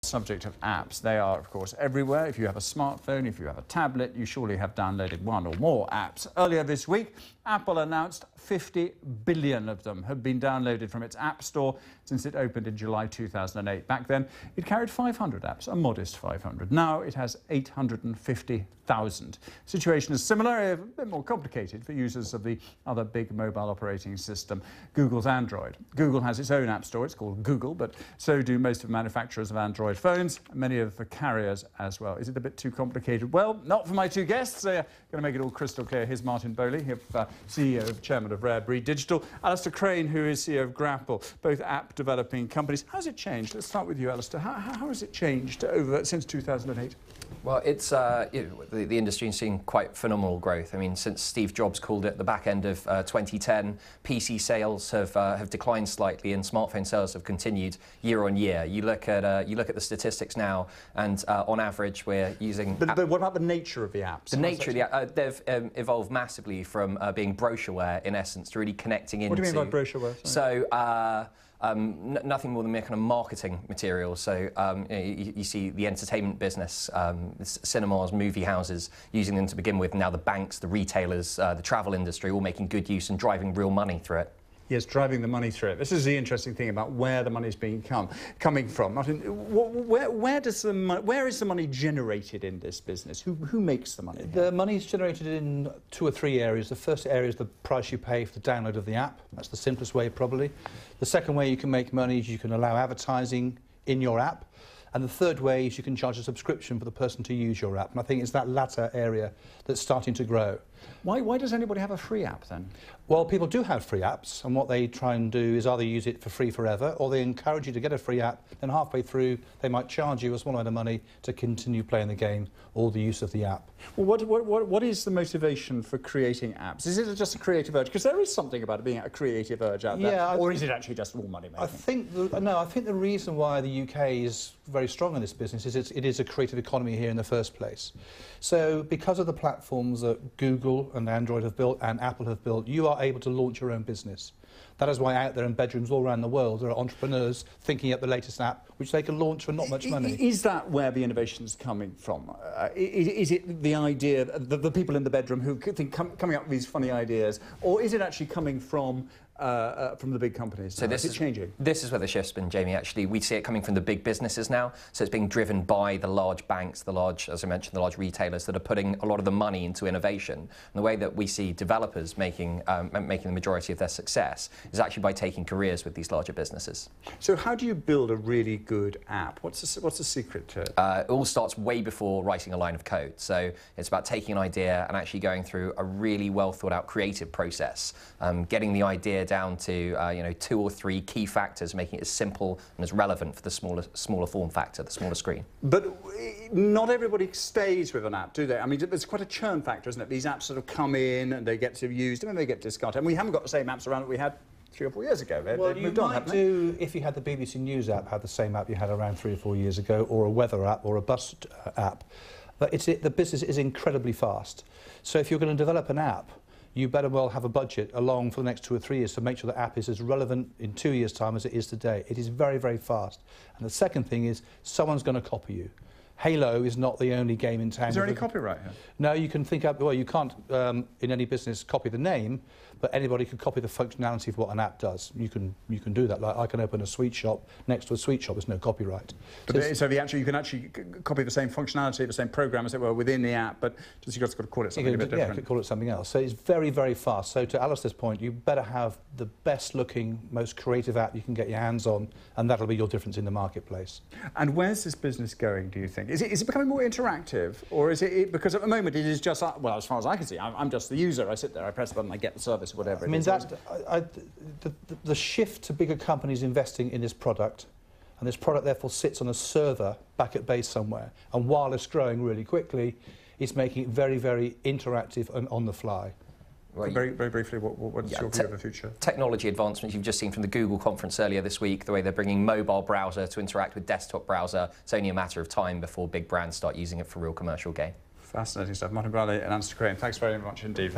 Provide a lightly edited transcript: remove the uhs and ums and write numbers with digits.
Subject of apps, they are of course everywhere. If you have a smartphone, if you have a tablet, you surely have downloaded one or more apps. Earlier this week, Apple announced 50 billion of them have been downloaded from its App Store since it opened in July 2008. Back then, it carried 500 apps, a modest 500. Now it has 850,000. Situation is similar, a bit more complicated for users of the other big mobile operating system, Google's Android. Google has its own App Store, it's called Google, but so do most of the manufacturers of Android phones, many of the carriers as well. Is it a bit too complicated? Well, not for my two guests. They're going to make it all crystal clear. Here's Martin Bowley, CEO and Chairman of Rare Breed Digital, Alistair Crane, who is CEO of Grapple, both app developing companies. How's it changed? Let's start with you, Alistair. How has it changed since 2008? Well, it's the industry has seen quite phenomenal growth. I mean, since Steve Jobs called it the back end of 2010, PC sales have declined slightly, and smartphone sales have continued year on year. You look at the statistics now, and on average, we're using. But what about the nature of the apps? The nature of the app, they've evolved massively from being brochureware in essence to really connecting into. What do you mean by brochureware? So. Nothing more than mere kind of marketing material. So you see the entertainment business, cinemas, movie houses, using them to begin with. Now the banks, the retailers, the travel industry, all making good use and driving real money through it. Yes, driving the money through it. This is the interesting thing about where the money is coming from. Martin, where is the money generated in this business? Who makes the money? The money is generated in 2 or 3 areas. The first area is the price you pay for the download of the app. That's the simplest way, probably. The second way you can make money is you can allow advertising in your app. And the third way is you can charge a subscription for the person to use your app. And I think it's that latter area that's starting to grow. Why does anybody have a free app then? Well, people do have free apps, and what they try and do is either use it for free forever, or they encourage you to get a free app, then halfway through they might charge you a small amount of money to continue playing the game or the use of the app. Well, what is the motivation for creating apps? Is it just a creative urge? Because there is something about it being a creative urge out there. Yeah, or is it actually just all money making? I think the reason why the UK is very strong in this business is it is a creative economy here in the first place. So because of the platforms that Google and Android have built and Apple have built, you are able to launch your own business. That is why out there in bedrooms all around the world there are entrepreneurs thinking up the latest app which they can launch for not much money. Is that where the innovation is coming from? Is it the idea, the people in the bedroom who think coming up with these funny ideas, or is it actually coming from the big companies? So this is changing. This is where the shift's been, Jamie. Actually, we see it coming from the big businesses now. So it's being driven by the large banks, the large, as I mentioned, the large retailers that are putting a lot of the money into innovation. And the way that we see developers making the majority of their success is actually by taking careers with these larger businesses. So how do you build a really good app? What's the secret to it? It all starts way before writing a line of code. So it's about taking an idea and actually going through a really well thought out creative process, getting the idea down to 2 or 3 key factors, making it as simple and as relevant for the smaller form factor, the smaller screen. But not everybody stays with an app, do they? I mean, there's quite a churn factor, isn't it? These apps sort of come in and they get to be used and then they get discarded. And we haven't got the same apps around that we had 3 or 4 years ago. Well, you might do, if you had the BBC News app, had the same app you had around 3 or 4 years ago, or a weather app or a bus app. But the business is incredibly fast. So if you're going to develop an app, you better well have a budget along for the next 2 or 3 years to make sure the app is as relevant in 2 years' time as it is today. It is very, very fast. And the second thing is someone's going to copy you. Halo is not the only game in town. Is there any copyright here? No, you can think up, well, you can't, in any business, copy the name, but anybody can copy the functionality of what an app does. You can do that. Like, I can open a sweet shop next to a sweet shop. There's no copyright. So you can actually copy the same functionality, the same program, as it were, within the app, but just you've got to call it something a bit different. Yeah, you could call it something else. So it's very, very fast. So to Alistair's point, you better have the best-looking, most creative app you can get your hands on, and that'll be your difference in the marketplace. And where's this business going, do you think? Is it becoming more interactive, or is it because at the moment it is just, well, as far as I can see, I'm just the user. I sit there, I press a button, I get the service, or whatever. I mean, the shift to bigger companies investing in this product, and this product therefore sits on a server back at base somewhere, and while it's growing really quickly, it's making it very, very interactive and on the fly. Well, very briefly, what's your view of the future? Technology advancements you've just seen from the Google conference earlier this week, the way they're bringing mobile browser to interact with desktop browser. It's only a matter of time before big brands start using it for real commercial gain. Fascinating stuff. Martin Bowley and Alistair Crane, thanks very much indeed.